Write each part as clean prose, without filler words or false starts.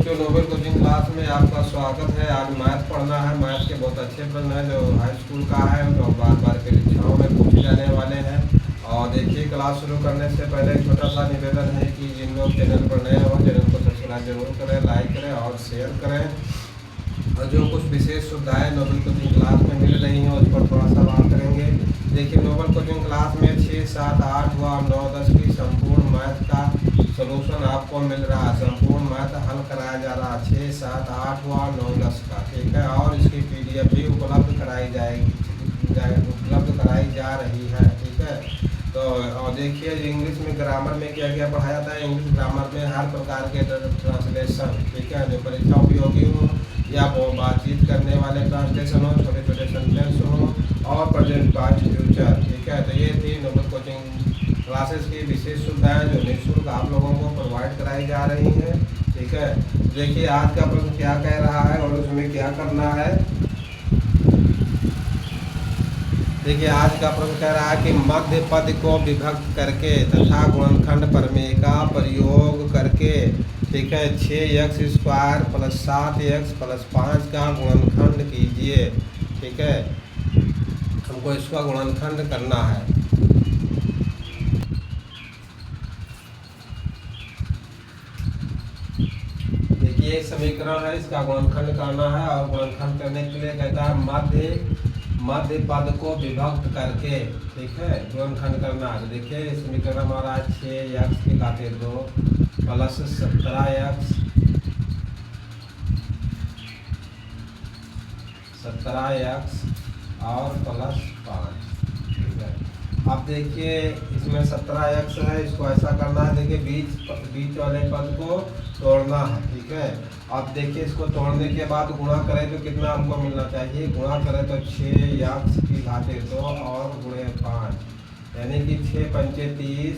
बच्चों, Nobel coaching class में आपका स्वागत है। आज मैथ पढ़ना है। मैथ के बहुत अच्छे प्रश्न हैं जो हाई स्कूल का है, तो बार बार परीक्षाओं में पूछे जाने वाले हैं। और देखिए, क्लास शुरू करने से पहले एक छोटा सा निवेदन है कि जिन लोग चैनल पर नए हो, चैनल को सब्सक्राइब जरूर करें, लाइक करें और शेयर करें। और जो कुछ विशेष सुविधाएं नोबल कोचिंग क्लास में मिल रही हैं उस पर थोड़ा सा बात करेंगे। देखिए, नोबल कोचिंग क्लास में 6, 7, 8 व 9, 10 की संपूर्ण मैथ का सोल्यूशन आपको मिल रहा है। संपूर्ण मैथ हल कराया जा रहा है 6, 7, 8 व 9, 10 का, ठीक है। और इसकी PDF भी उपलब्ध कराई जा रही है, ठीक है। तो और देखिए, इंग्लिश में ग्रामर में क्या क्या पढ़ाया जाता है। इंग्लिश ग्रामर में हर प्रकार के ट्रांसलेशन, ठीक है, जो परीक्षा उपयोगी हो या वो बातचीत करने वाले ट्रांसलेशन हो, छोटे छोटे सेंटेंस हो और प्रेजेंट पास्ट फ्यूचर, ठीक है। तो ये थी नोबल कोचिंग क्लासेस की विशेष सुविधाएं जो निःशुल्क आप लोगों को प्रोवाइड कराई जा रही हैं, ठीक है। देखिए, आज का प्रश्न क्या कह रहा है और उसमें क्या करना है। देखिए, आज का प्रश्न कह रहा है कि मध्य पद को विभक्त करके तथा गुणनखंड प्रमेय का प्रयोग करके, ठीक है, 6x² + 7x + 5 का गुणनखंड कीजिए, ठीक है। हमको इसका गुणनखंड करना है। देखिए, एक समीकरण है, इसका गुणनखंड करना है और गुणनखंड करने के लिए कहता है मध्य पद को विभक्त करके, ठीक है, गुणनखंड करना है। तो देखिए, समीकरण हमारा 6x² + 17x और +5, ठीक है। अब देखिए, इसमें 17x है, इसको ऐसा करना है। देखिए, बीच वाले पद को तोड़ना है, ठीक है। अब देखिए, इसको तोड़ने के बाद गुणा करें तो कितना हमको मिलना चाहिए। गुणा करें तो 6x² और गुणे 5, यानी कि 6 पंचे 30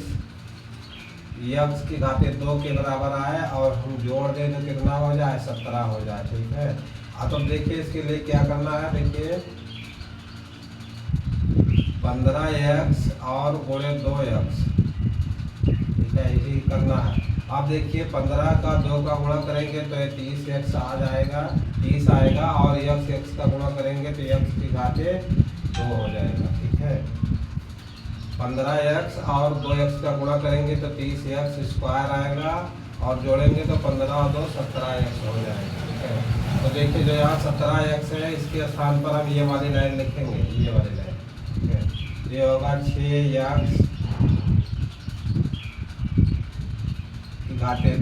x² के बराबर आए और हम जोड़ दें तो कितना हो जाए, 17 हो जाए, ठीक है। अब तो देखिए, इसके लिए क्या करना है। देखिए, 15x और गुणे 2x, ठीक है, इसी करना है। आप देखिए, 15 का 2 का गुणा करेंगे तो 30x आ जाएगा, 30 आएगा और x का गुणा करेंगे तो x² हो जाएगा, ठीक है। 15x और 2x का गुणा करेंगे तो 30x² आएगा और जोड़ेंगे तो 15 और 2 17x हो जाएगा, ठीक है। तो देखिए, जो यहाँ 17x है, इसके स्थान पर हम ये वाली लाइन लिखेंगे, ये वाली लाइन, ठीक है। ये होगा 6x²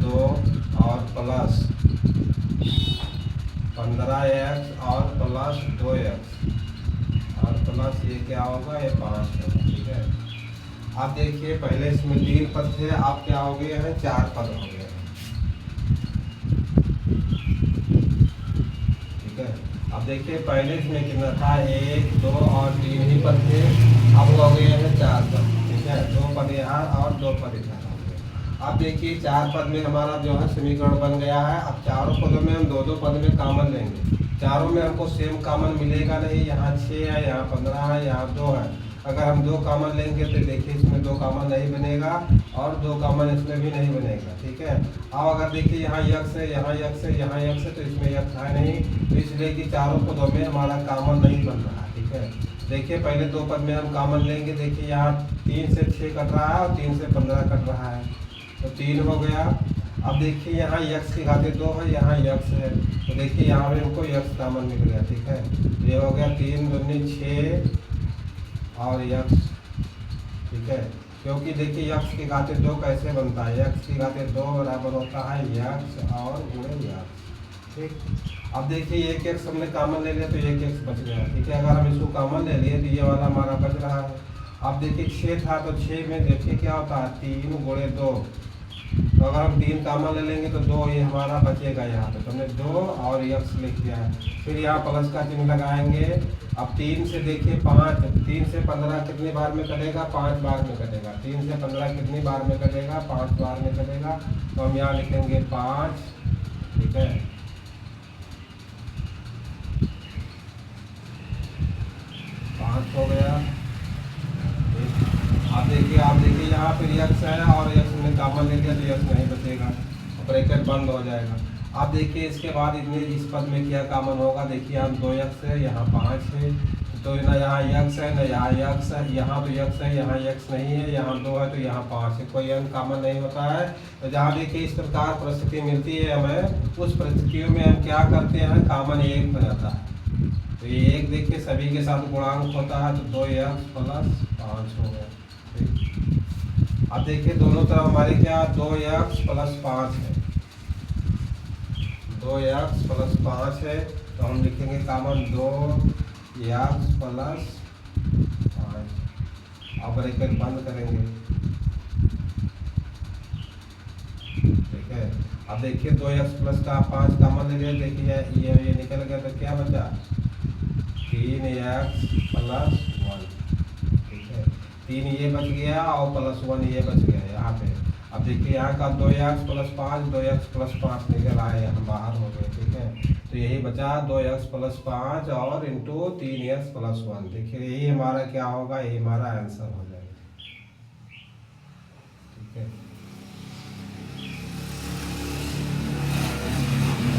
2 और प्लस 15x और प्लस 2x और प्लस ये क्या होगा, ये 5 होगा, ठीक है। आप देखिए, पहले इसमें 3 पद थे, आप क्या हो गए हैं, 4 पद हो गए हैं, ठीक है। अब देखिए, पहले इसमें कितना था, 1, 2 और 3 ही पद थे, अब हो गए हैं 4 पद, ठीक है। 2 पद यहाँ और 2 पद इधर। अब देखिए, 4 पद में हमारा जो है समीकरण बन गया है। अब चारों पदों में हम 2-2 पद में कॉमन लेंगे। चारों में हमको सेम कॉमन मिलेगा नहीं। यहाँ 6 है, यहाँ 15 है, यहाँ 2 है। अगर हम 2 कॉमन लेंगे तो देखिए, इसमें 2 कॉमन नहीं बनेगा और 2 कॉमन इसमें भी नहीं बनेगा, ठीक है। अब अगर देखिए, यहाँ x है, यहाँ x है, यहाँ x है, तो इसमें x है नहीं, तो इसलिए कि चारों पदों में हमारा कॉमन नहीं बन रहा, ठीक है। देखिए, पहले 2 पद में हम कॉमन लेंगे। देखिए, यहाँ 3 से 6 कट रहा है और 3 से 15 कट रहा है, तो 3 हो गया। अब देखिए, यहाँ x² 2 है, यहाँ x है, तो देखिए यहाँ पे हमको x कॉमन मिल गया, ठीक है। ये हो गया 3 दूनी 6 और x, ठीक है। क्योंकि देखिए, x² 2 कैसे बनता है, x² 2 बराबर होता है x और गुणे x, ठीक। अब देखिए, एक x हमने कॉमन ले लिया तो एक x बच गया, ठीक है। अगर हम इसको कॉमन ले लिए तो ये वाला हमारा बच रहा है। अब देखिए, 6 था तो 6 में देखिए क्या होता है, 3 गुणे 2, तो अगर हम 3 कॉमन ले लेंगे तो 2 ये हमारा बचेगा यहाँ पे, तो हमने 2 और x लिख दिया है। फिर यहाँ प्लस का चिन्ह लगाएंगे। अब 3 से देखिए 5, 3 से 15 कितनी बार में कटेगा, 5 बार में कटेगा। 3 से 15 कितनी बार में कटेगा, 5 बार में कटेगा, तो हम यहाँ लिखेंगे 5, ठीक है। 5 हो गया। आप देखिए यहाँ फिर x है और x में कॉमन ले लिया तो x नहीं बचेगा, ब्रैकेट बंद हो जाएगा। अब देखिए इसके बाद इतने इस पद में क्या कॉमन होगा, देखिए हम 2x है, यहाँ 5 है, तो ना यहाँ यक्स है ना यहाँ यक्स है, यहाँ तो यक्स है यहाँ यक्स नहीं है, यहाँ 2 है तो यहाँ 5 है, कोई अंक कॉमन नहीं होता है। तो जहाँ देखिए इस प्रकार परिस्थिति मिलती है हमें, उस परिस्थितियों में हम क्या करते हैं, कॉमन 1 हो जाता है। तो ये 1 देखिए सभी के साथ गुणांक होता है, तो 2x + 5 हो गया। अब देखिए दोनों तरफ हमारे क्या 2x + 5 है, 2x + 5 है, तो हम लिखेंगे कॉमन 2x + 5। अब ब्रैकेट बंद करेंगे, ठीक है। अब देखिए 2x + 5 कॉमन ले लिया, देखिए ये निकल गया, तो क्या बचा 3x + 1, ठीक है। 3 ये बच गया और +1 ये बच गया यहाँ पे। अब देखिए यहाँ का 2x + 5 2x + 5 निकल आए, हम बाहर हो गए, ठीक है। तो यही बचा 2x + 5 और इंटू 3x + 1। देखिए यही हमारा क्या होगा, यही हमारा आंसर हो जाएगा, ठीक है।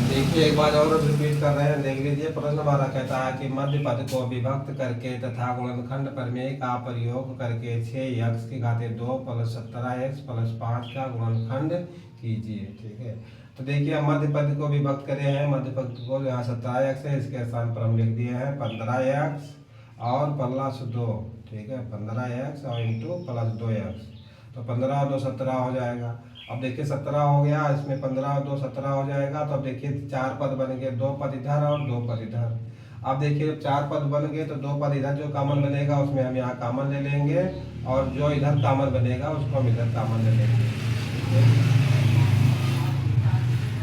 देखिए एक बार और रिपीट कर रहे हैं, देख लीजिए। प्रश्न हमारा कहता है कि मध्य पद को विभक्त करके तथा गुणनखंड प्रमेय का प्रयोग करके 6x² + 17x + 5 का गुणनखंड कीजिए, ठीक है। तो देखिए हम मध्य पद को विभक्त करे हैं, मध्य पद को यहाँ 17x है, इसके स्थान पर हम लिख दिए हैं 15x और +2, ठीक है। 15x और इंटू +2x, तो 15 और 2 17 हो जाएगा। अब देखिए 17 हो गया, इसमें 15 और 2 17 हो जाएगा। तो अब देखिए 4 पद बन गए, 2 पद इधर और 2 पद इधर। अब देखिए 4 पद बन गए, तो 2 पद इधर जो कॉमन बनेगा उसमें हम यहाँ कॉमन ले लेंगे, और जो इधर कॉमन बनेगा उसको हम इधर कॉमन ले लेंगे।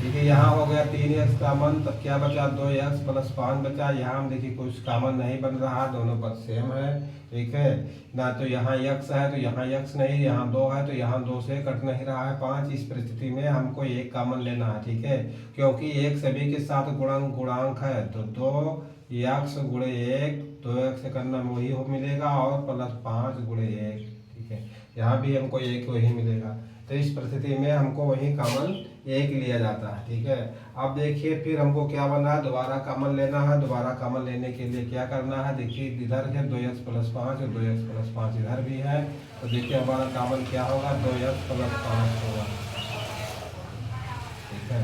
देखिए यहाँ हो गया 3x कॉमन, तब क्या बचा 2x + 5 बचा। यहाँ हम देखिए कुछ कॉमन नहीं बन रहा, दोनों पद सेम है, ठीक है ना। तो यहाँ x है तो यहाँ x नहीं, यहाँ 2 है तो यहाँ 2 से कट नहीं रहा है 5। इस परिस्थिति में हमको 1 कॉमन लेना है, ठीक है, क्योंकि 1 सभी के साथ गुणांक है। तो 2x × 1 2x से करना में वही हो मिलेगा, और +5 × 1, ठीक है। यहाँ भी हमको 1 वही मिलेगा। तो इस परिस्थिति में हमको वही कॉमन 1 लिया जाता है, ठीक है। अब देखिए फिर हमको क्या बना है, दोबारा कॉमन लेना है। दोबारा कॉमन लेने के लिए क्या करना है, देखिए इधर है 2x + 5 और 2x + 5 इधर भी है। तो देखिए हमारा कॉमन क्या होगा, 2x + 5 होगा, ठीक है।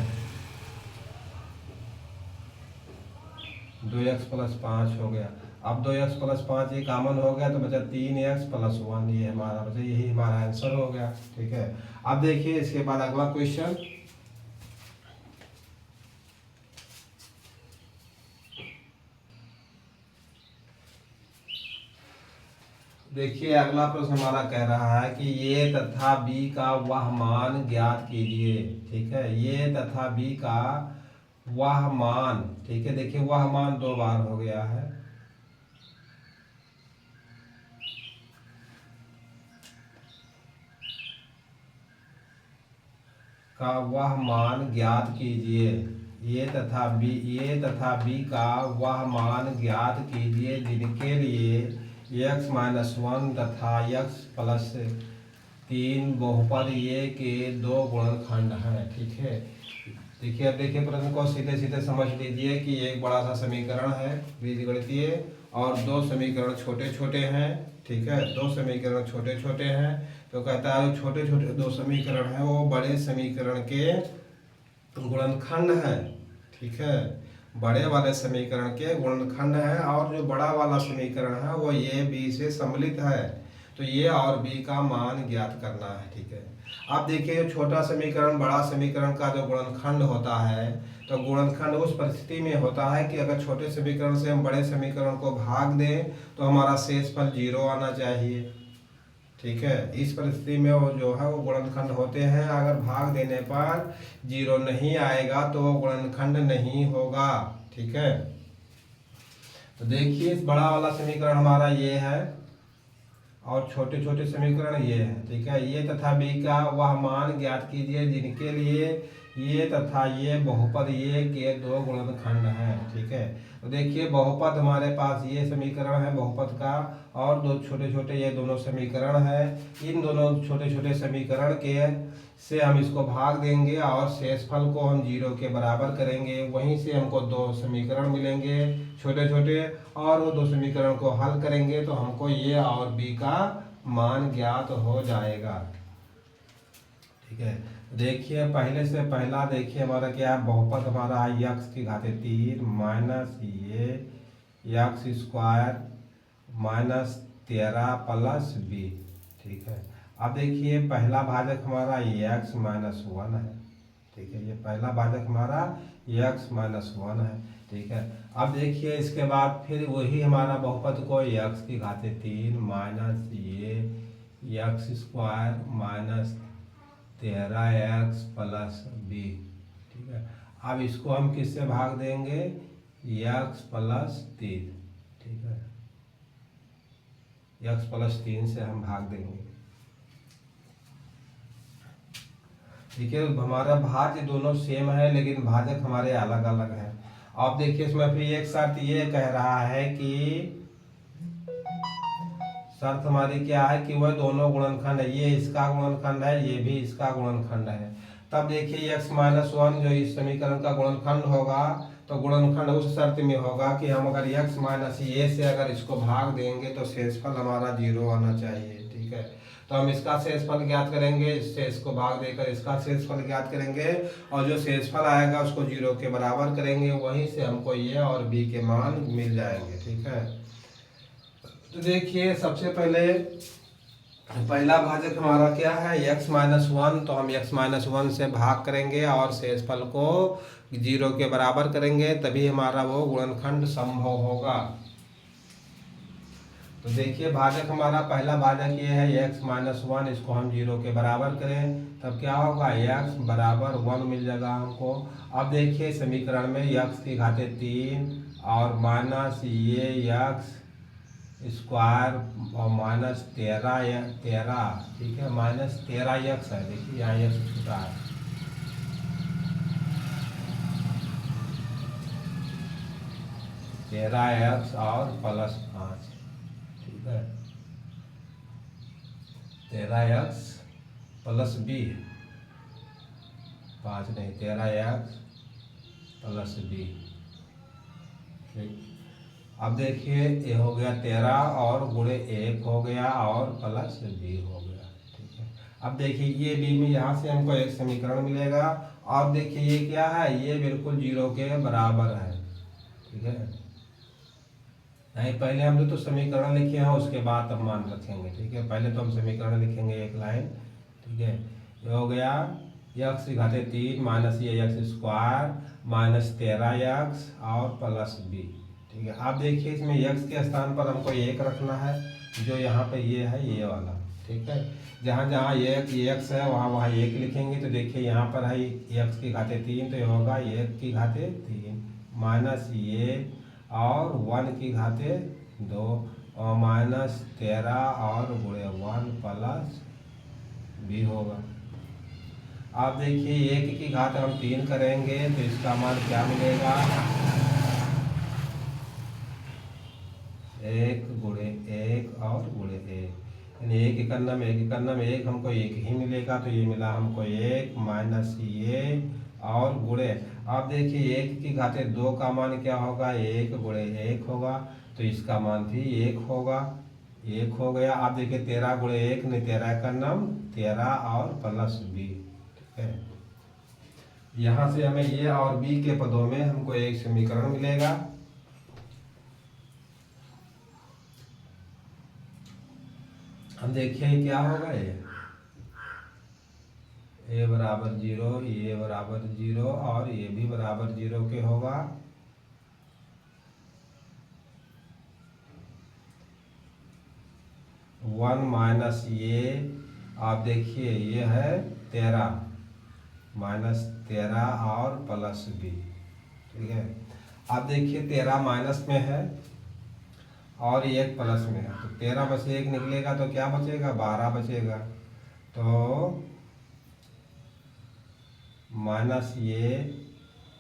2x + 5 हो गया। अब 2x + 5 ये कॉमन हो गया, तो बचा 3x + 1, ये हमारा बचा, यही हमारा आंसर हो गया, ठीक है। अब देखिए इसके बाद अगला क्वेश्चन, देखिए अगला प्रश्न हमारा कह रहा है कि ये तथा b का वह मान ज्ञात कीजिए, ठीक है। ये तथा b का वह मान, ठीक है। देखिए वह मान 2 बार हो गया है, का वह मान ज्ञात कीजिए। ये तथा b का वह मान ज्ञात कीजिए जिनके लिए x - 1 तथा x + 3 बहुपद ये के 2 गुणनखंड हैं, ठीक है। देखिए अब देखिए प्रश्न को सीधे सीधे समझ लीजिए कि एक बड़ा सा समीकरण है बीजगणितीय, और 2 समीकरण छोटे छोटे हैं, ठीक है। 2 समीकरण छोटे छोटे हैं, तो कहता है जो छोटे छोटे 2 समीकरण हैं वो बड़े समीकरण के गुणनखंड हैं, ठीक है। बड़े वाले समीकरण के गुणनखंड है, और जो बड़ा वाला समीकरण है वो ये b से सम्मिलित है। तो ये और b का मान ज्ञात करना है, ठीक है। अब देखिए छोटा समीकरण बड़ा समीकरण का जो गुणनखंड होता है, तो गुणनखंड उस परिस्थिति में होता है कि अगर छोटे समीकरण से हम बड़े समीकरण को भाग दें तो हमारा शेषफल 0 आना चाहिए, ठीक है। इस परिस्थिति में वो जो है वो गुणनखंड होते हैं। अगर भाग देने पर 0 नहीं आएगा तो वो गुणनखंड नहीं होगा, ठीक है। तो देखिए इस बड़ा वाला समीकरण हमारा ये है, और छोटे छोटे समीकरण ये है, ठीक है। ये तथा b का वह मान ज्ञात कीजिए जिनके लिए ये तथा ये बहुपद ये के दो गुणनखंड हैं। ठीक है, तो देखिए बहुपद हमारे पास ये समीकरण है बहुपद का, और दो छोटे छोटे ये दोनों समीकरण है। इन दोनों छोटे छोटे समीकरण के से हम इसको भाग देंगे और शेषफल को हम 0 के बराबर करेंगे। वहीं से हमको दो समीकरण मिलेंगे छोटे छोटे, और वो दो समीकरण को हल करेंगे तो हमको ये और बी का मान ज्ञात हो जाएगा। ठीक है, देखिए पहले से पहला देखिए हमारा क्या है, बहुपद हमारा है यक्स की घाते 3 माइनस ये x square minus 13 plus b. ठीक है, अब देखिए पहला भाजक हमारा यक्स माइनस 1 है। ठीक है, ये पहला भाजक हमारा यक्स माइनस 1 है। ठीक है, अब देखिए इसके बाद फिर वही हमारा बहुपद को यक्स की घाते 3 माइनस ये x square minus 13x plus b. ठीक है, अब इसको हम किससे भाग देंगे, x प्लस 3। ठीक है, x प्लस 3 से हम भाग देंगे। ठीक है, हमारा भाज्य दोनों सेम है लेकिन भाजक हमारे अलग अलग हैं। अब देखिए इसमें फिर एक शर्त ये कह रहा है कि शर्त हमारी क्या है कि वह दोनों गुणनखंड है, ये इसका गुणनखंड है ये भी इसका गुणनखंड है। तब देखिए x माइनस 1 जो इस समीकरण का गुणनखंड होगा तो गुणनखंड उस शर्त में होगा कि हम अगर x माइनस ये से अगर इसको भाग देंगे तो शेषफल हमारा 0 आना चाहिए। ठीक है, तो हम इसका शेषफल ज्ञात करेंगे, इससे इसको भाग देकर इसका शेषफल ज्ञात करेंगे और जो शेषफल आएगा उसको 0 के बराबर करेंगे। वहीं से हमको ये और b के मान मिल जाएंगे। ठीक है, तो देखिए सबसे पहले पहला भाजक हमारा क्या है x माइनस 1, तो हम x माइनस 1 से भाग करेंगे और शेषफल को 0 के बराबर करेंगे, तभी हमारा वो गुणनखंड संभव होगा। तो देखिए भाजक हमारा पहला भाजक ये है x माइनस 1, इसको हम 0 के बराबर करें तब क्या होगा x बराबर 1 मिल जाएगा हमको। अब देखिए समीकरण में x की घाते 3 और माइनस ये x स्क्वायर और माइनस 13। ठीक है, माइनस 13x है, देखिए यहाँ x छूटा है। x और प्लस 5। ठीक है, 13x प्लस b, 5 नहीं 13x प्लस b। ठीक, अब देखिए ये हो गया 13 और गुणे 1 हो गया और प्लस b हो गया। ठीक है, अब देखिए ये b में यहाँ से हमको एक समीकरण मिलेगा और देखिए ये क्या है, ये बिल्कुल 0 के बराबर है। ठीक है, नहीं पहले हम तो समीकरण लिखे हैं उसके बाद हम मान रखेंगे। ठीक है, पहले तो हम समीकरण लिखेंगे एक लाइन। ठीक है, ये हो गया x की घाते 3 माइनस ये x स्क्वायर माइनस 13x और प्लस b। ठीक है, आप देखिए इसमें x के स्थान पर हमको 1 रखना है, जो यहाँ पे ये है ये वाला। ठीक है, जहाँ जहाँ ये x है वहाँ वहाँ 1 लिखेंगे। तो देखिए यहाँ पर है x की घाते 3, तो ये होगा 1 की घाते 3 माइनस ये और 1 की घाते 2 और माइनस 13 और गुणे 1 प्लस b होगा। आप देखिए 1 की घात हम 3 करेंगे तो इसका मान क्या मिलेगा, 1 गुणे 1 और गुणे 1, यानी 1 इकन्नम 1 इकन्नम 1 हमको 1 ही मिलेगा। तो ये मिला हमको 1 माइनस ये और गुणे, आप देखिए 1 की घाते 2 का मान क्या होगा, 1 गुणे 1 होगा, तो इसका मान भी 1 होगा, 1 हो गया। आप देखिए 13 गुणे 1 नहीं 13 का नाम 13 और प्लस b। ठीक है, यहाँ से हमें ये और b के पदों में हमको एक समीकरण मिलेगा। हम देखिए क्या होगा, ये बराबर 0, ये बराबर 0 और ये भी बराबर 0 के होगा। वन माइनस ये, आप देखिए ये है 13 माइनस 13 और प्लस b। ठीक है, आप देखिए 13 माइनस में है और 1 प्लस में है, तो 13 में से 1 निकलेगा तो क्या बचेगा, 12 बचेगा। तो माइनस ये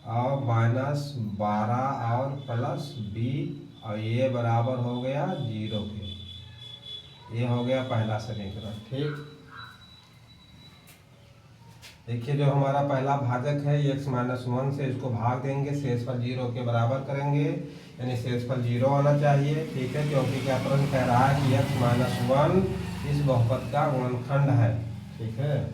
और माइनस 12 और प्लस बी और ये बराबर हो गया 0 के। ये हो गया पहला समीकरण। ठीक, देखिए जो हमारा पहला भाजक है x माइनस 1 से इसको भाग देंगे, शेषफल 0 के बराबर करेंगे, यानी शेषफल 0 आना चाहिए। ठीक है, क्योंकि क्या प्रश्न कह रहा है कि x माइनस 1 इस बहुपद का गुणनखंड है। ठीक है,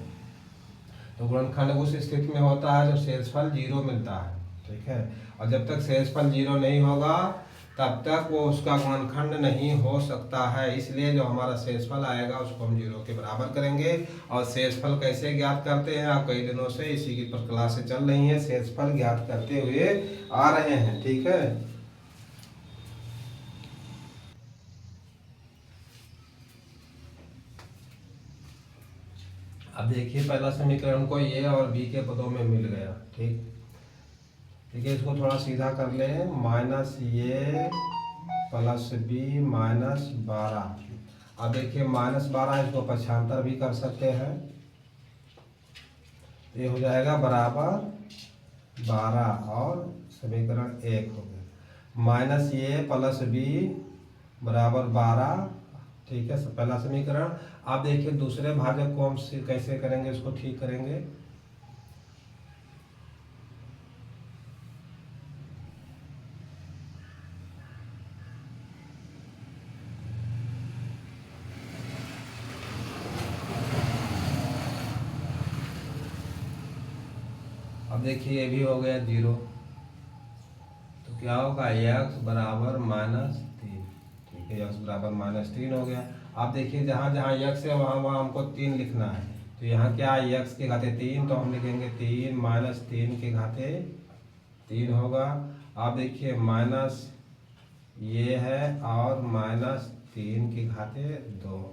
तो गुणनखंड उस स्थिति में होता है जब शेषफल 0 मिलता है। ठीक है, और जब तक शेषफल 0 नहीं होगा तब तक वो उसका गुणनखंड नहीं हो सकता है। इसलिए जो हमारा शेषफल आएगा उसको हम 0 के बराबर करेंगे। और शेषफल कैसे ज्ञात करते हैं, आप कई दिनों से इसी की पर क्लासें चल रही हैं, शेषफल ज्ञात करते हुए आ रहे हैं। ठीक है, अब देखिए पहला समीकरण को ए और बी के पदों में मिल गया। ठीक, ठीक है, इसको थोड़ा सीधा कर ले, माइनस ये प्लस बी माइनस 12। अब देखिए माइनस 12 इसको पक्षांतर भी कर सकते हैं, तो ये हो जाएगा बराबर 12 और समीकरण 1 हो गया। माइनस ये प्लस बी बराबर 12। ठीक है, पहला समीकरण। आप देखिए दूसरे भाजक को हम कैसे करेंगे, इसको ठीक करेंगे। अब देखिए ये भी हो गया 0, तो क्या होगा x बराबर -3। ठीक है, x बराबर -3 हो गया। आप देखिए जहाँ जहाँ x है वहाँ वहाँ हमको 3 लिखना है, तो यहाँ क्या है x के घाते 3, तो हम लिखेंगे 3 -3 के घाते 3 होगा। आप देखिए माइनस ये है और -3 के घाते 2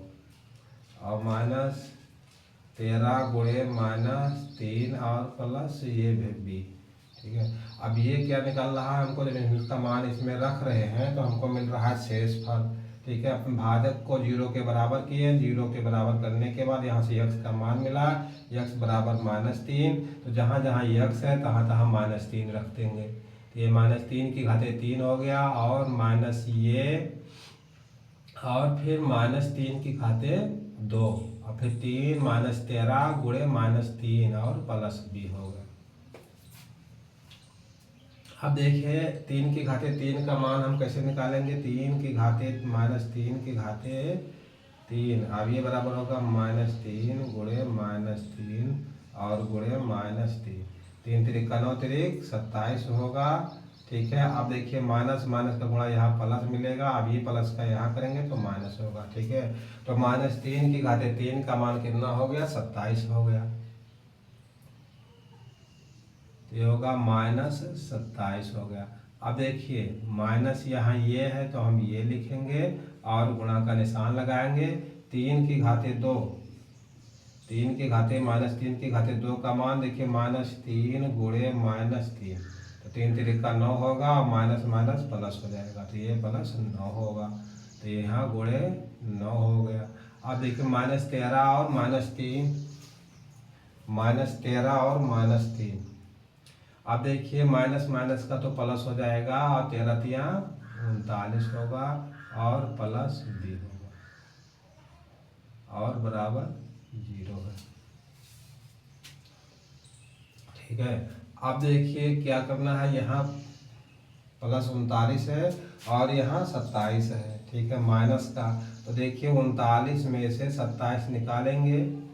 और -13 गुणे -3 और प्लस ये भी। ठीक है, अब ये क्या निकल रहा है हमको, जब इनका मान इसमें रख रहे हैं तो हमको मिल रहा है शेषफल। ठीक है, अपन भाजक को 0 के बराबर किए, 0 के बराबर करने के बाद यहाँ से x का मान मिला, x बराबर -3, तो जहाँ जहाँ x है तहाँ तहाँ -3 रख देंगे। तो ये -3 की घाते 3 हो गया और माइनस ये और फिर -3 की घाते 2 और फिर 3 -13 गुणे -3 और प्लस b होगा। अब देखिए 3 की घाते 3 का मान हम कैसे निकालेंगे, 3 की घाते -3 की घाते 3। अब ये बराबर होगा -3 गुणे -3 और गुणे -3, 3 3 का 9 3 27 होगा। ठीक है, अब देखिए माइनस माइनस का गुणा यहाँ प्लस मिलेगा, अब ये प्लस का यहाँ करेंगे तो माइनस होगा। ठीक है, तो -3 की घाते 3 का मान कितना हो गया, 27 हो गया। ये होगा -27 हो गया। अब देखिए माइनस यहाँ ये है तो हम ये लिखेंगे और गुणा का निशान लगाएंगे। 3 की घाते 2, 3 की घाते -3 की घाते 2 का मान देखिए -3 गुणे -3, तो 3 3 का 9 होगा और माइनस माइनस प्लस हो जाएगा, तो ये +9 होगा, तो यहाँ गुणे 9 हो गया। अब देखिए -13 और -3, -13 और -3। अब देखिए माइनस माइनस का तो प्लस हो जाएगा और 13 तिया 39 होगा और प्लस b होगा और बराबर 0 है। ठीक है, अब देखिए क्या करना है, यहाँ +39 है और यहाँ 27 है। ठीक है, माइनस का, तो देखिए 39 में से 27 निकालेंगे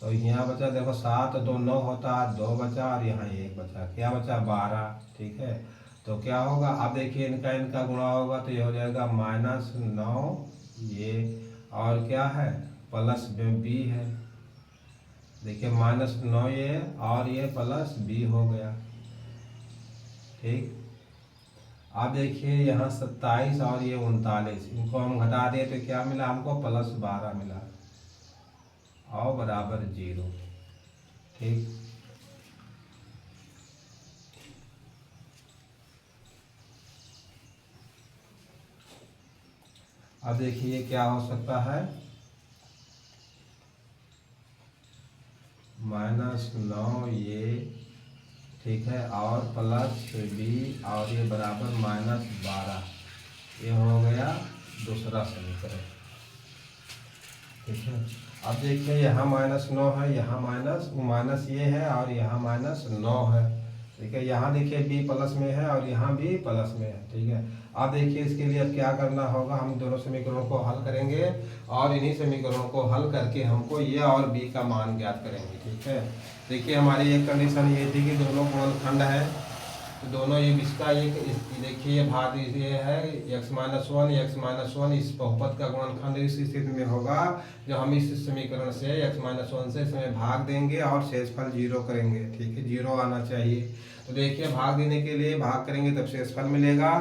तो यहाँ बचा, देखो 7 2 9 होता है, 2 बचा और यहाँ 1 बचा, क्या बचा 12। ठीक है, तो क्या होगा, अब देखिए इनका गुणा होगा तो ये हो जाएगा -9 ये और क्या है प्लस b है। देखिए -9 ये और ये प्लस b हो गया। ठीक, अब देखिए यहाँ 27 और ये 39, इनको हम घटा दिए तो क्या मिला हमको, +12 मिला और बराबर 0। ठीक, अब देखिए क्या हो सकता है, -9 -9 ये, ठीक है, और प्लस बी और ये बराबर -12, ये हो गया दूसरा समीकरण। ठीक है, अब देखिए यहाँ -9 है, यहाँ माइनस ये है और यहाँ -9 है। ठीक है, यहाँ देखिए बी प्लस में है और यहाँ भी प्लस में है। ठीक है, अब देखिए इसके लिए अब क्या करना होगा, हम दोनों समीकरणों को हल करेंगे और इन्हीं समीकरणों को हल करके हमको ये और बी का मान ज्ञात करेंगे। ठीक है, देखिए हमारी एक कंडीशन ये थी कि दोनों गुणनखंड है, तो दोनों ये इसका एक देखिए भाग ये है x-1 इस बहुपद का गुणनखंड इस स्थिति में होगा जो हम इस समीकरण से x-1 से इसमें भाग देंगे और शेषफल 0 करेंगे। ठीक है, 0 आना चाहिए। तो देखिए भाग देने के लिए भाग करेंगे तब शेषफल मिलेगा,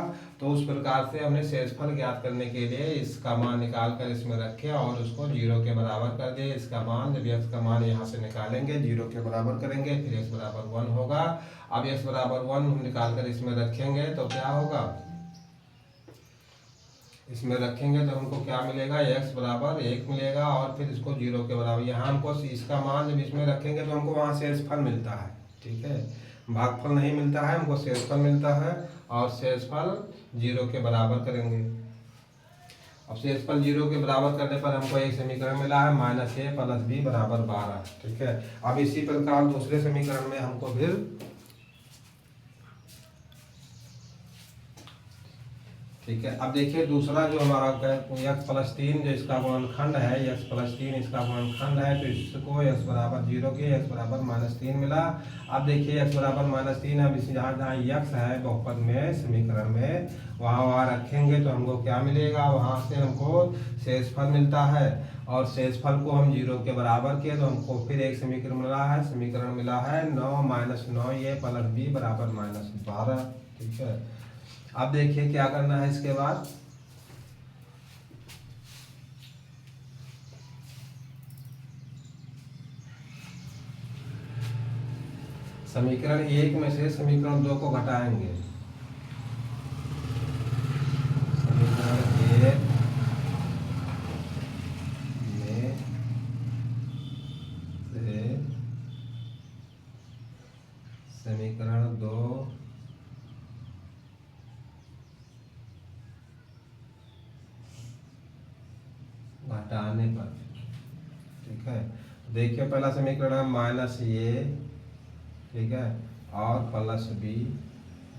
तो उस प्रकार से हमने शेषफल ज्ञात करने के लिए इसका मान निकाल कर इसमें रखे और उसको 0 के बराबर कर दिए। इसका मान जब x का मान यहाँ से निकालेंगे 0 के बराबर करेंगे, फिर x बराबर 1 होगा। अब x बराबर 1 हम निकाल कर इसमें रखेंगे तो क्या होगा, इसमें रखेंगे तो हमको क्या मिलेगा, x बराबर 1 मिलेगा और फिर इसको 0 के बराबर, यहाँ हमको इसका मान जब इसमें रखेंगे तो हमको वहाँ शेषफल मिलता है। ठीक है, भागफल नहीं मिलता है, हमको शेषफल मिलता है और शेषफल 0 के बराबर करेंगे। अब शेषफल 0 के बराबर करने पर हमको एक समीकरण मिला है -a + b = 12। ठीक है, अब इसी प्रकार दूसरे समीकरण में हमको फिर ठीक है, अब देखिए दूसरा जो हमारा x+3 जो इसका गुणनखंड है, x+3 इसका गुणनखंड है, तो इसको x बराबर 0 के x बराबर -3 मिला। अब देखिए x बराबर -3, अब इस जहाँ जहाँ x है बहुपद में समीकरण में वहाँ रखेंगे तो हमको क्या मिलेगा, वहाँ से हमको शेषफल मिलता है और शेषफल को हम 0 के बराबर किए तो हमको फिर एक समीकरण मिला है 9 - 9 ये + b = -12। ठीक है, अब देखिए क्या करना है इसके बाद, समीकरण 1 में से समीकरण 2 को घटाएंगे। समीकरण 1 में से समीकरण 2 घटाने पर, ठीक है, देखिए पहला समीकरण है -a, ठीक है, और +b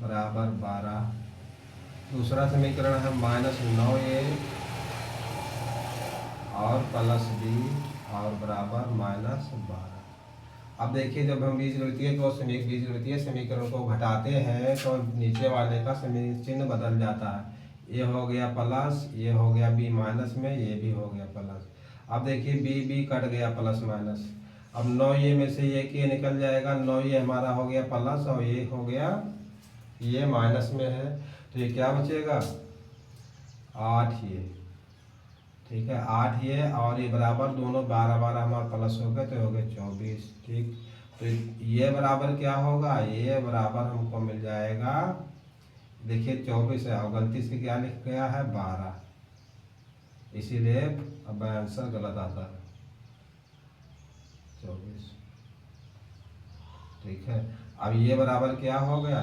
= 12। दूसरा समीकरण है -9a और +b और बराबर -12। अब देखिए जब हम बीजगणितीय समीकरण को घटाते हैं तो नीचे वाले का चिन्ह बदल जाता है, ये हो गया प्लस, ये हो गया b माइनस में, ये भी हो गया प्लस। अब देखिए b कट गया प्लस माइनस, अब 9 ये में से ये के निकल जाएगा, 9 ये हमारा हो गया प्लस और ये हो गया ये माइनस में है, तो ये क्या बचेगा 8 ये। ठीक है, 8 ये और ये बराबर दोनों 12 हमारा प्लस हो गए तो हो गए 24। ठीक, तो ये बराबर क्या होगा, ये बराबर हमको मिल जाएगा, देखिए 24 है और गलती से क्या लिख गया है 12, इसीलिए अब आंसर गलत आता है 24। ठीक है, अब ये बराबर क्या हो गया,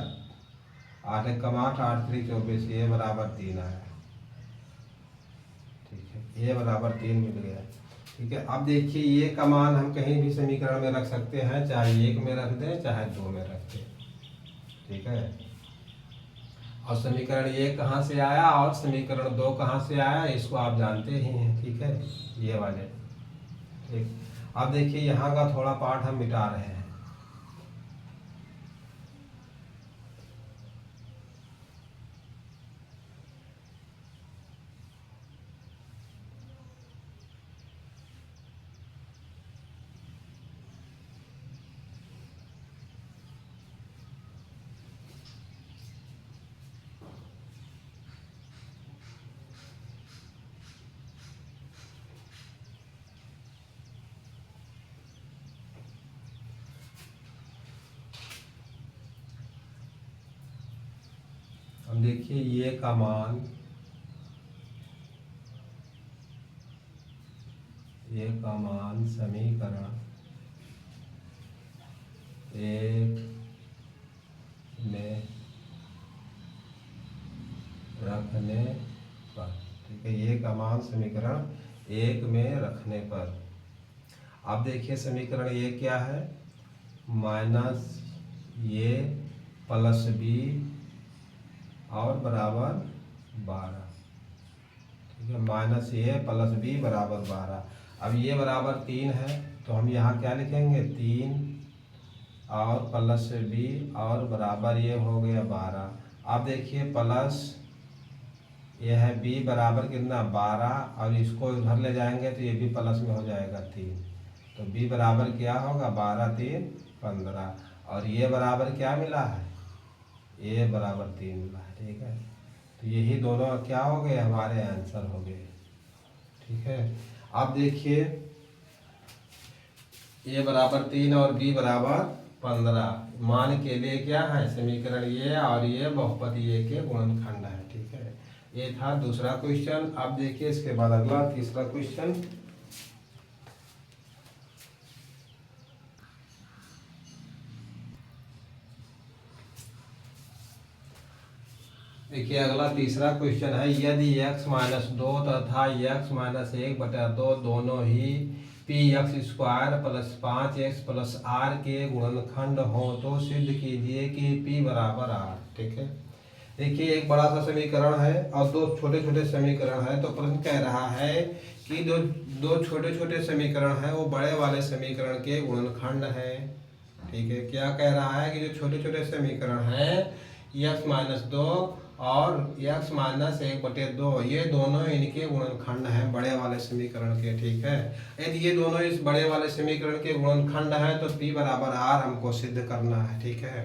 8 × 8 8 × 3 24, ये बराबर 3 आया। ठीक है, ये बराबर 3 मिल गया। ठीक है, अब देखिए ये का मान हम कहीं भी समीकरण में रख सकते हैं, चाहे 1 में रख दें चाहे 2 में रख दें। ठीक है, और समीकरण 1 कहाँ से आया और समीकरण 2 कहाँ से आया इसको आप जानते ही हैं। ठीक है, ये वाले। ठीक, अब देखिए यहाँ का थोड़ा पार्ट हम मिटा रहे हैं। अब देखिए ये का मान, ये का मान समीकरण एक में रखने पर, ठीक है, ये का मान समीकरण एक में रखने पर। अब देखिए समीकरण ये क्या है, माइनस ये प्लस बी और बराबर 12, ठीक है, माइनस ये प्लस बी बराबर 12। अब ये बराबर 3 है तो हम यहाँ क्या लिखेंगे, 3 और प्लस बी और बराबर ये हो गया 12। अब देखिए प्लस ये है बी बराबर कितना 12, और इसको इधर ले जाएंगे तो ये भी प्लस में हो जाएगा 3, तो बी बराबर क्या होगा 12 3 15, और ये बराबर क्या मिला है, ए बराबर 3 मिला है, ठीक है। तो यही दोनों क्या हो गए, हमारे आंसर हो गए, ठीक है। अब देखिए ए बराबर 3 और बी बराबर 15 मान के लिए क्या है, समीकरण ये और ये बहुपद ये के गुणनखंड है, ठीक है। ये था दूसरा क्वेश्चन। अब देखिए इसके बाद अगला तीसरा क्वेश्चन। देखिए अगला तीसरा क्वेश्चन है, यदि x माइनस 2 तथा x माइनस 1/2 दोनों ही p x square plus 5x plus r के गुणनखंड हो तो सिद्ध कीजिए कि p बराबर r, ठीक है। देखिए एक बड़ा सा समीकरण है और दो छोटे छोटे समीकरण है, तो प्रश्न कह रहा है कि दो छोटे छोटे समीकरण है वो बड़े वाले समीकरण के गुणनखंड है, ठीक है। क्या कह रहा है कि जो छोटे छोटे समीकरण है x माइनस 2 और x माइनस 1/2 ये दोनों इनके गुणनखंड हैं बड़े वाले समीकरण के, ठीक है। यदि ये दोनों इस बड़े वाले समीकरण के गुणनखंड है तो p बराबर r हमको सिद्ध करना है, ठीक है।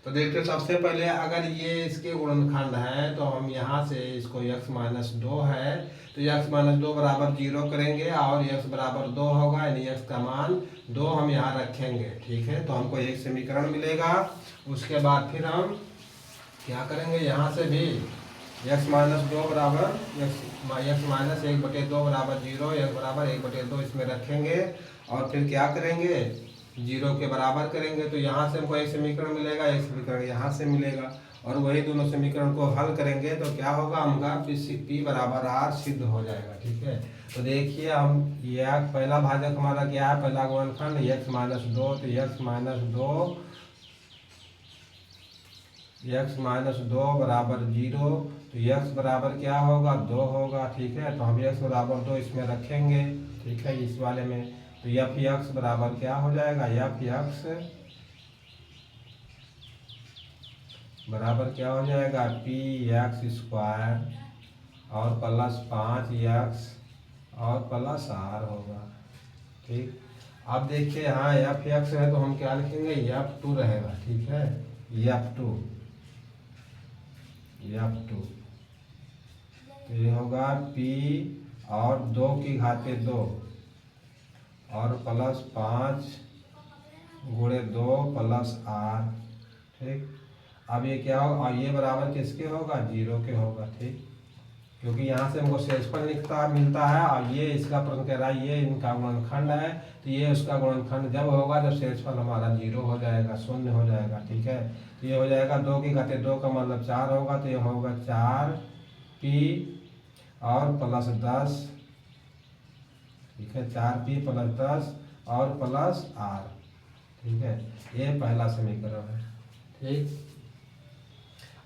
तो देखते सबसे पहले अगर ये इसके गुणनखंड है तो हम यहाँ से इसको x माइनस 2 है तो x माइनस 2 बराबर 0 करेंगे और x बराबर 2 होगा, यानी x का मान 2 हम यहाँ रखेंगे, ठीक है। तो हमको एक समीकरण मिलेगा। उसके बाद फिर हम क्या करेंगे, यहाँ से भी x माइनस 2 बराबर x माइनस 1/2 बराबर 0, x बराबर 1/2 इसमें रखेंगे और फिर क्या करेंगे 0 के बराबर करेंगे, तो यहाँ से हमको एक समीकरण मिलेगा, एक समीकरण यहाँ से मिलेगा और वही दोनों समीकरण को हल करेंगे तो क्या होगा, हमारा p बराबर r सिद्ध हो जाएगा, ठीक है। तो देखिए हम यह पहला भाजक हमारा क्या है, पहला गुणनखंड x माइनस 2, तो x माइनस 2 बराबर 0, तो x बराबर क्या होगा 2 होगा, ठीक है। तो हम x बराबर 2 इसमें रखेंगे, ठीक है, इस वाले में। तो f(x) बराबर क्या हो जाएगा, f(x) बराबर क्या हो जाएगा px² और प्लस 5x और प्लस r होगा, ठीक। अब देखिए हाँ f(x) है तो हम क्या लिखेंगे f2 रहेगा, ठीक है, f2 तो ये होगा p और 2 की घाते 2 और प्लस 5 गुणे 2 प्लस r, ठीक। अब ये क्या होगा, और ये बराबर किसके होगा 0 के होगा, ठीक, क्योंकि यहाँ से हमको शेषफल मिलता है और ये इसका प्रश्न कह रहा है ये इनका गुणनखंड है, तो ये उसका गुणनखंड जब होगा जब शेषफल हमारा 0 हो जाएगा, शून्य हो जाएगा, ठीक है। तो ये हो जाएगा 2 की घाते 2 का मतलब 4 होगा, तो ये होगा 4p और प्लस 10, ठीक है, 4p प्लस 10 और प्लस r, ठीक है। ये पहला समीकरण है, ठीक।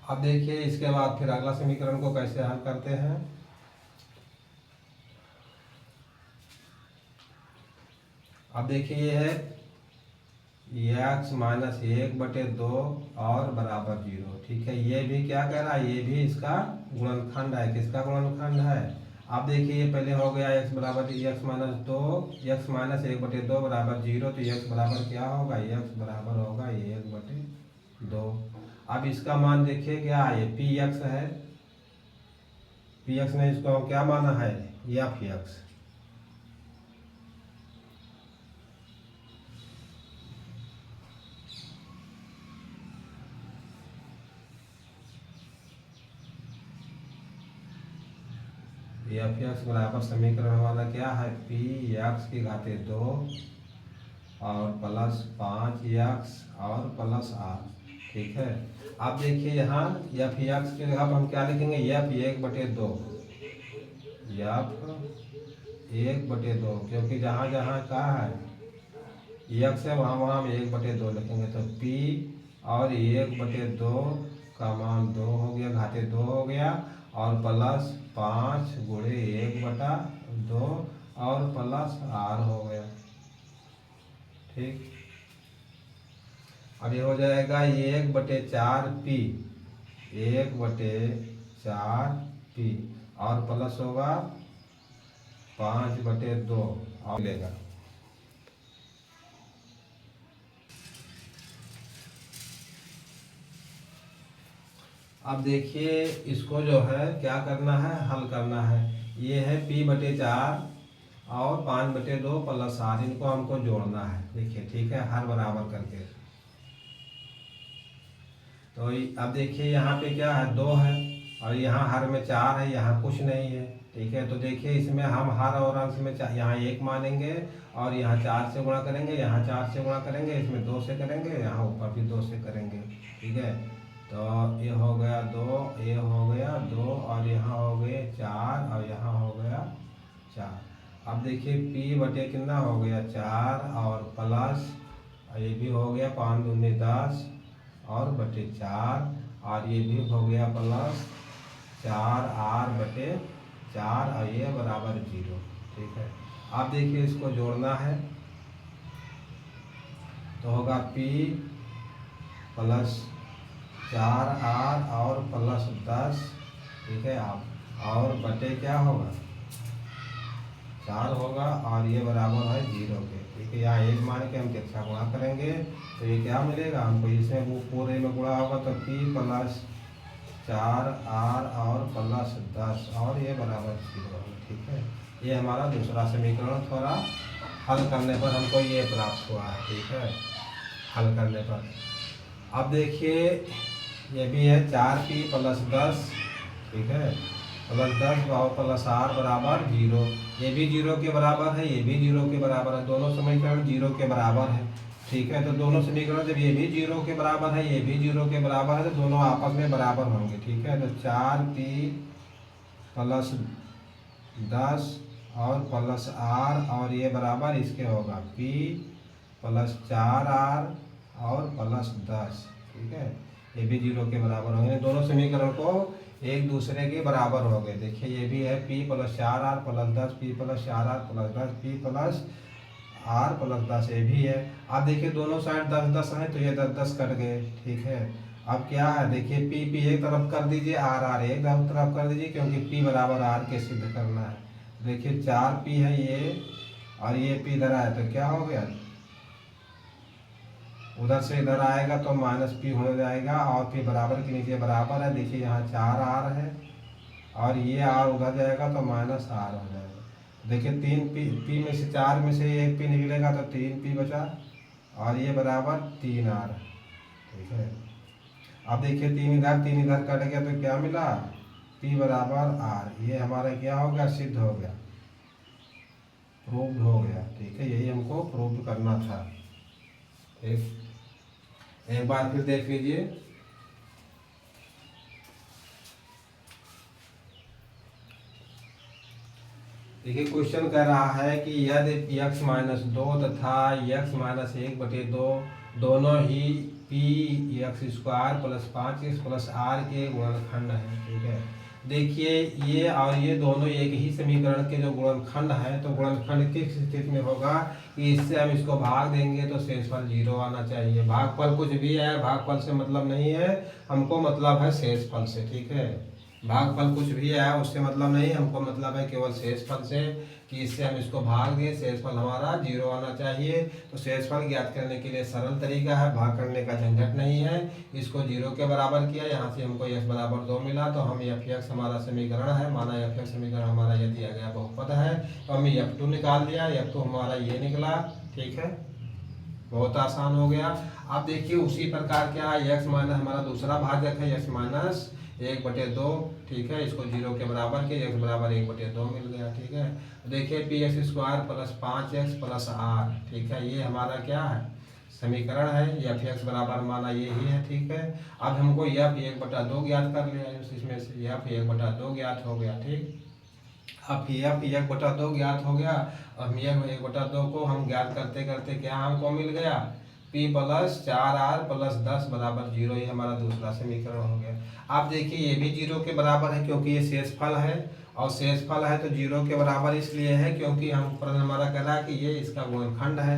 अब देखिए इसके बाद फिर अगला समीकरण को कैसे हल करते हैं। अब देखिए ये है x माइनस 1/2 और बराबर 0, ठीक है। ये भी क्या कह रहा है, ये भी इसका गुणनखंड है, किसका गुणनखंड है। अब देखिए ये पहले हो गया x बराबर x माइनस 2, x माइनस 1/2 बराबर 0, तो x बराबर क्या होगा, x बराबर होगा 1/2। अब इसका मान देखिए क्या है, px है, px ने इसको क्या माना है f(x), f(x) बराबर समीकरण वाला क्या है px की घाते 2 और प्लस 5x और प्लस r, ठीक है। आप देखिए यहाँ एफ एक्स की जगह पर हम क्या लिखेंगे, एफ 1/2, एफ 1/2, क्योंकि जहाँ जहाँ का है एक्स है वहाँ वहाँ हम 1/2 लिखेंगे। तो p और 1/2 का मान 2 हो गया, घाते 2 हो गया, और प्लस 5 गुणे 1/2 और प्लस r हो गया, ठीक। अब ये हो जाएगा 1/4p, 1/4p, और प्लस होगा 5/2 और मिलेगा। अब देखिए इसको जो है क्या करना है, हल करना है। ये है p/4 और 5/2 प्लस r, इनको हमको जोड़ना है। देखिए ठीक है, हर बराबर करके। तो अब देखिए यहाँ पे क्या है, 2 है, और यहाँ हर में 4 है, यहाँ कुछ नहीं है, ठीक है। तो देखिए इसमें हम हर और अंश में यहाँ 1 मानेंगे, और यहाँ 4 से गुणा करेंगे, यहाँ 4 से गुणा करेंगे, इसमें 2 से करेंगे, यहाँ ऊपर भी 2 से करेंगे, ठीक है। तो ये हो गया 2, ये हो गया 2, और यहाँ हो गए 4, और यहाँ हो गया 4। अब देखिए p बटे कितना हो गया 4, और प्लस ये भी हो गया 5 दूनी 10 और बटे 4, और ये भी हो गया प्लस 4r/4, और ये बराबर 0, ठीक है। आप देखिए इसको जोड़ना है, तो होगा p प्लस 4r और प्लस 10, ठीक है। आप और बटे क्या होगा 4 होगा, और ये बराबर है 0 के, ठीक है। यहाँ 1 मान के हम कितना गुणा करेंगे, तो ये क्या मिलेगा हमको, इसमें वो पूरे में गुणा होगा, तो p प्लस 4r और प्लस 10, और ये बराबर 0 होगा, ठीक है। ये हमारा दूसरा समीकरण थोड़ा हल करने पर हमको ये प्राप्त हुआ है, ठीक है, हल करने पर। अब देखिए ये भी है 4p प्लस 10, ठीक है, प्लस 10 और प्लस r बराबर 0। ये भी 0 के बराबर है, ये भी 0 के बराबर है, दोनों समीकरण 0 के बराबर है, ठीक है। तो दोनों समीकरण जब ये भी 0 के बराबर है, ये भी 0 के बराबर है, तो दोनों आपस में बराबर होंगे, ठीक है। तो 4p प्लस 10 और प्लस r, और ये बराबर इसके होगा p प्लस 4r और प्लस 10, ठीक है। ये भी 0 के बराबर होंगे, दोनों समीकरण को एक दूसरे के बराबर हो गए। देखिए ये भी है p plus 4r plus 10, p plus 4r plus 10, p plus r plus 10, ये भी है। अब देखिए दोनों साइड 10-10 है, तो ये 10-10 कट गए, ठीक है। अब क्या है, देखिए p एक तरफ कर दीजिए, r एक तरफ कर दीजिए, क्योंकि p बराबर r के सिद्ध करना है। देखिए 4p है ये, और ये p इधर आया, तो क्या हो गया, उधर से इधर आएगा तो माइनस p हो जाएगा, और p बराबर के नीचे बराबर है। देखिए यहाँ 4r है, और ये r उधर जाएगा तो माइनस r हो जाएगा। देखिए 3p में से 4 में से 1p निकलेगा, तो 3p बचा, और ये बराबर 3r, ठीक है। अब देखिए 3 इधर कट गया, तो क्या मिला, p बराबर r। ये हमारा क्या हो गया, सिद्ध हो गया, प्रूव्ड हो गया, ठीक है। यही हमको प्रूव करना था, ठीक। एक बार फिर देख लीजिए, देखिए क्वेश्चन कह रहा है कि यदि x माइनस 2 तथा x माइनस 1/2 दोनों ही p(x² plus 5x plus r के गुणनखंड हैं, ठीक है। देखिए ये और ये दोनों एक ही समीकरण के जो गुणनखंड है, तो गुणनखंड किस स्थिति में होगा कि इससे हम इसको भाग देंगे तो शेषफल 0 आना चाहिए। भागफल कुछ भी है, भागफल से मतलब नहीं है, हमको मतलब है शेषफल से, ठीक है। भागफल कुछ भी है उससे मतलब नहीं, हमको मतलब है केवल शेषफल से, कि इससे हम इसको भाग दें, शेषफल हमारा 0 आना चाहिए। तो शेषफल ज्ञात करने के लिए सरल तरीका है, भाग करने का झंझट नहीं है। इसको 0 के बराबर किया, यहाँ से हमको x बराबर 2 मिला, तो हम f(x) हमारा समीकरण है, माना f(x) समीकरण हमारा ये दिया गया बहुपद है, तो हमने f2 निकाल दिया, f2 हमारा ये निकला, ठीक है, बहुत आसान हो गया। अब देखिए उसी प्रकार क्या x माइनस हमारा दूसरा भाजक है, x माइनस 1/2, ठीक है। इसको 0 के बराबर किया, x बराबर 1/2 मिल गया, ठीक है। देखिए px² plus 5x plus r, ठीक है, ये हमारा क्या है, समीकरण है। एफ एक्स बराबर माना यही है, ठीक है। अब हमको एफ 1/2 ज्ञात कर लिया, इसमें से एफ 1/2 ज्ञात हो गया, ठीक। अब एफ 1/2 ज्ञात हो गया। अब एफ 1/2 को हम ज्ञात करते करते क्या हमको मिल गया, p प्लस 4r प्लस 10 बराबर 0, ये हमारा दूसरा समीकरण हो गया। आप देखिए ये भी 0 के बराबर है क्योंकि ये शेषफल है, और शेषफल है तो 0 के बराबर इसलिए है क्योंकि हम प्रश्न हमारा कह रहा है कि ये इसका गुणनखंड है,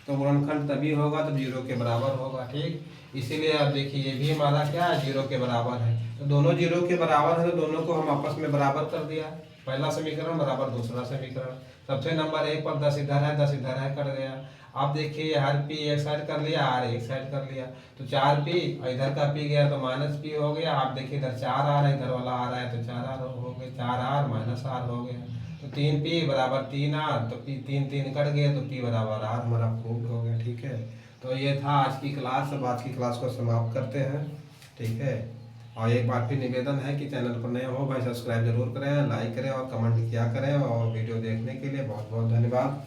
तो गुणनखंड तभी होगा जब 0 के बराबर होगा, ठीक। इसीलिए आप देखिए ये भी हमारा क्या है, 0 के बराबर है। तो दोनों 0 के बराबर है तो दोनों को हम आपस में बराबर कर दिया, पहला समीकरण बराबर दूसरा समीकरण। सबसे नंबर 1 पर 10 इधर है 10 इधर है, कर गया। आप देखिए हर p एक साइड कर लिया, r एक साइड कर लिया, तो 4p और इधर का p गया तो -p हो गया। आप देखिए इधर 4r है, इधर वाला आ रहा है तो 4r हो गया, 4r माइनस r हो गया, तो 3p बराबर 3r, तो p 3 3 कट गया तो p बराबर r हमारा प्रूव्ड हो गया, ठीक है। तो ये था आज की क्लास। अब आज की क्लास को समाप्त करते हैं, ठीक है। और एक बार फिर निवेदन है कि चैनल पर नए हो भाई सब्सक्राइब जरूर करें, लाइक करें और कमेंट किया करें, और वीडियो देखने के लिए बहुत बहुत धन्यवाद।